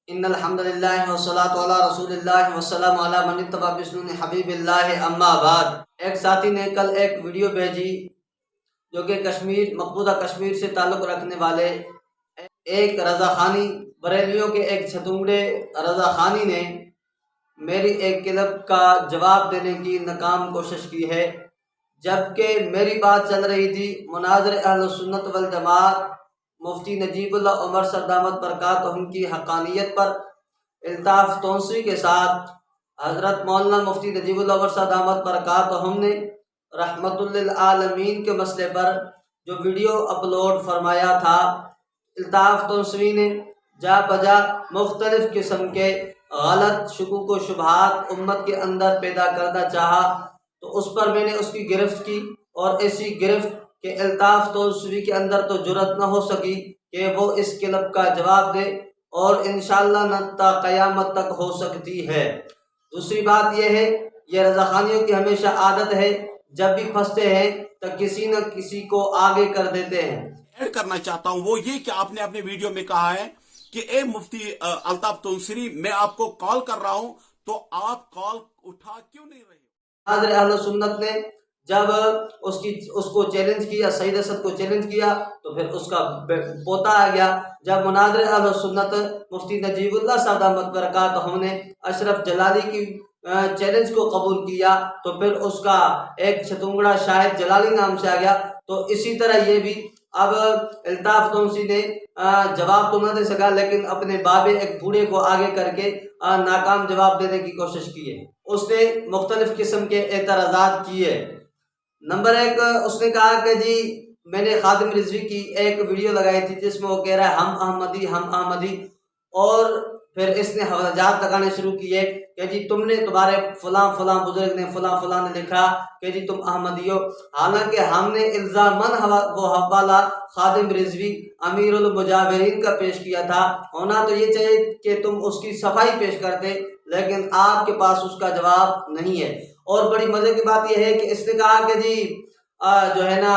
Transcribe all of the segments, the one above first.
ان الحمد للہ والصلاۃ علی رسول اللہ والسلام علی من اتبع بسنن حبیب اللہ اما بعد۔ ایک ساتھی نے کل ایک ویڈیو بھیجی جو کہ مقبوضہ کشمیر سے تعلق رکھنے والے ایک رضا خانی بریلیوں کے ایک چھتونگڑے رضا خانی نے میری ایک کلپ کا جواب دینے کی ناکام کوشش کی ہے، جبکہ میری بات چل رہی تھی مناظر اہل سنت والجماعت مفتی نجیب اللہ عمر صاحب دامت برکاتہم کی حقانیت پر الطاف تونسوی کے ساتھ حضرت مولانا مفتی نجیب اللہ عمر صاحب دامت برکاتہم نے رحمت للعالمین کے مسئلے پر جو ویڈیو اپلوڈ فرمایا تھا، الطاف تونسوی نے جا بجا مختلف قسم کے غلط شکوک و شبہات امت کے اندر پیدا کرنا چاہا، تو اس پر میں نے اس کی گرفت کی، اور ایسی گرفت کہ الطاف تونسوی کے اندر تو جرأت نہ ہو سکی کہ وہ اس کلپ کا جواب دے، اور انشاءاللہ نہ تا قیامت تک ہو سکتی ہے۔ دوسری بات یہ ہے، یہ رضا خانیوں کی ہمیشہ عادت ہے، جب بھی پھنستے ہیں تو کسی نہ کسی کو آگے کر دیتے ہیں۔ ایڈ کرنا چاہتا ہوں وہ یہ کہ آپ نے اپنے ویڈیو میں کہا ہے کہ اے مفتی الطاف تونسوی، میں آپ کو کال کر رہا ہوں تو آپ کال اٹھا کیوں نہیں رہے؟ حضرت اہل سنت نے جب اس کو چیلنج کیا، سعید اسد کو چیلنج کیا، تو پھر اس کا پوتا آ گیا۔ جب مناظر اہل سنت مفتی نجیب اللہ صاحب دامت برکاتہم نے اشرف جلالی کی چیلنج کو قبول کیا، تو پھر اس کا ایک چھتونگڑا شاہد جلالی نام سے آ گیا۔ تو اسی طرح یہ بھی اب الطاف تونسوی نے جواب تو نہ دے سکا، لیکن اپنے بابے ایک بوڑھے کو آگے کر کے ناکام جواب دینے کی کوشش کی ہے۔ اس نے مختلف قسم کے اعتراضات کیے۔ نمبر ایک، اس نے کہا کہ جی میں نے خادم رضوی کی ایک ویڈیو لگائی تھی جس میں وہ کہہ رہا ہے ہم احمدی، اور پھر اس نے حوالجات لگانے شروع کیے کہ جی تمہارے فلاں بزرگ نے فلاں نے لکھا کہ جی تم احمدی ہو، حالانکہ ہم نے الزاماً وہ حوالہ خادم رضوی امیر المجاورین کا پیش کیا تھا۔ ہونا تو یہ چاہیے کہ تم اس کی صفائی پیش کرتے، لیکن آپ کے پاس اس کا جواب نہیں ہے۔ اور بڑی مزے کی بات یہ ہے کہ اس نے کہا کہ جی جو ہے نا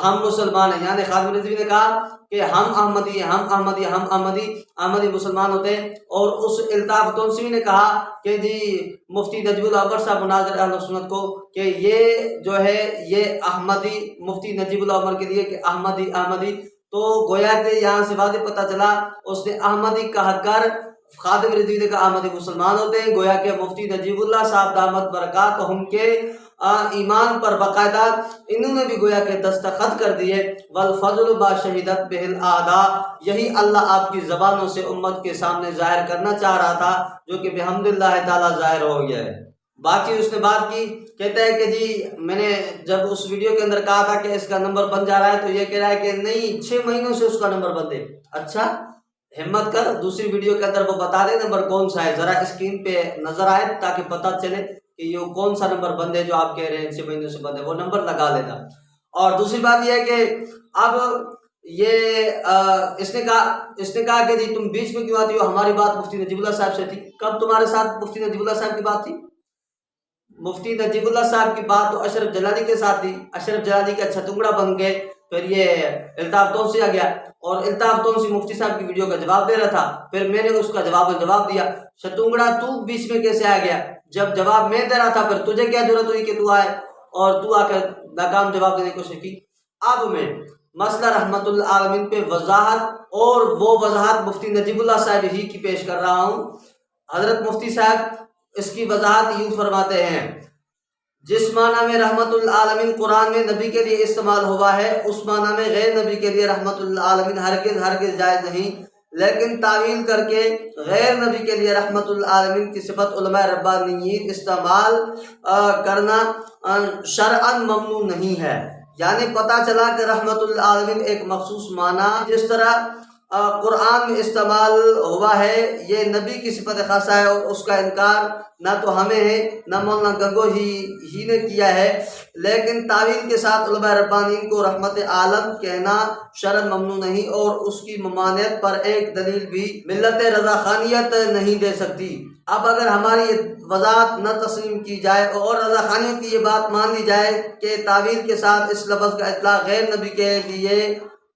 ہم مسلمان ہیں، یعنی خادم رضوی نے کہا کہ ہم احمدی مسلمان ہوتے ہیں، اور اس الطاف تونسوی نے کہا کہ جی مفتی نجیب اللہ عمر صاحب مناظر اہل سنت کو کہ یہ جو ہے یہ احمدی مفتی نجیب اللہ عمر کے لیے کہ احمدی، تو گویا کہ یہاں سے واضح پتہ چلا اس نے احمدی کہا کر خادم رضوی نے کہا احمدی مسلمان ہوتے ہیں، گویا کہ مفتی نجیب اللہ صاحب دامت برکاتہم کے ایمان پر باقاعدہ انہوں نے بھی گویا کہ دستخط کر دیے۔ والفضل با شہیدت بہ الاعداء، یہی اللہ آپ کی زبانوں سے امت کے سامنے ظاہر کرنا چاہ رہا تھا، جو کہ بحمداللہ تعالیٰ ظاہر ہو گیا ہے۔ باقی اس نے بات کی، کہتا ہے کہ جی میں نے جب اس ویڈیو کے اندر کہا تھا کہ اس کا نمبر بن جا رہا ہے، تو یہ کہہ رہا ہے کہ نہیں 6 مہینوں سے اس کا نمبر بند ہے۔ اچھا ہمت کر دوسری ویڈیو کے اندر وہ بتا دے نمبر کون سا ہے، ذرا اسکرین پہ نظر آئے تاکہ پتہ چلے کہ یہ کون سا نمبر بند ہے جو آپ کہہ رہے ہیں 6 مہینوں سے بند ہے، وہ نمبر لگا لینا۔ اور دوسری بات یہ ہے کہ اب یہ اس نے کہا کہ جی تم بیچ میں کیوں آتی ہو، ہماری بات مفتی نجیب اللہ صاحب سے تھی۔ کب تمہارے ساتھ مفتی نجیب اللہ صاحب کی بات تھی؟ مفتی نجیب اللہ صاحب کی بات تو اشرف جلالی کے ساتھ تھی، اشرف جلالی کا چھتونگڑا بن گئے، پھر یہ الطاف تونسوی آ گیا، اور الطاف تونسوی مفتی صاحب کی ویڈیو کا جواب دے رہا تھا، پھر میں نے اس کا جواب دیا۔ چھتونگڑا تو بیچ میں کیسے آ گیا؟ جب جواب میں دے رہا تھا پھر تجھے کیا ضرورت ہوئی کہ تو آئے اور تو آ کر ناکام جواب دینے کی کوشش کی؟ اب میں مسئلہ رحمت العالمین پہ وضاحت، اور وہ وضاحت مفتی نجیب اللہ صاحب ہی کی پیش کر رہا ہوں۔ حضرت مفتی صاحب اس کی وضاحت یوں فرماتے ہیں، جس معنی میں رحمت العالمین قرآن میں نبی کے لیے استعمال ہوا ہے، اس معنی میں غیر نبی کے لیے رحمت العالمین ہرگز جائز نہیں، لیکن تعویل کر کے غیر نبی کے لیے رحمت العالمین کی صفت علماء ربانیین استعمال کرنا شرعاً ممنوع نہیں ہے۔ یعنی پتہ چلا کہ رحمت العالمین ایک مخصوص معنی جس طرح قرآن میں استعمال ہوا ہے یہ نبی کی صفت خاصہ ہے، اور اس کا انکار نہ تو ہمیں ہے نہ مولانا گنگو ہی نے کیا ہے، لیکن تعویل کے ساتھ علماء ربانیین کو رحمت عالم کہنا شرعاً ممنوع نہیں، اور اس کی ممانعت پر ایک دلیل بھی ملت رضا خانیت نہیں دے سکتی۔ اب اگر ہماری یہ وضاحت نہ تسلیم کی جائے اور رضا خانیوں کی یہ بات مان لی جائے کہ تعویل کے ساتھ اس لفظ کا اطلاق غیر نبی کے لیے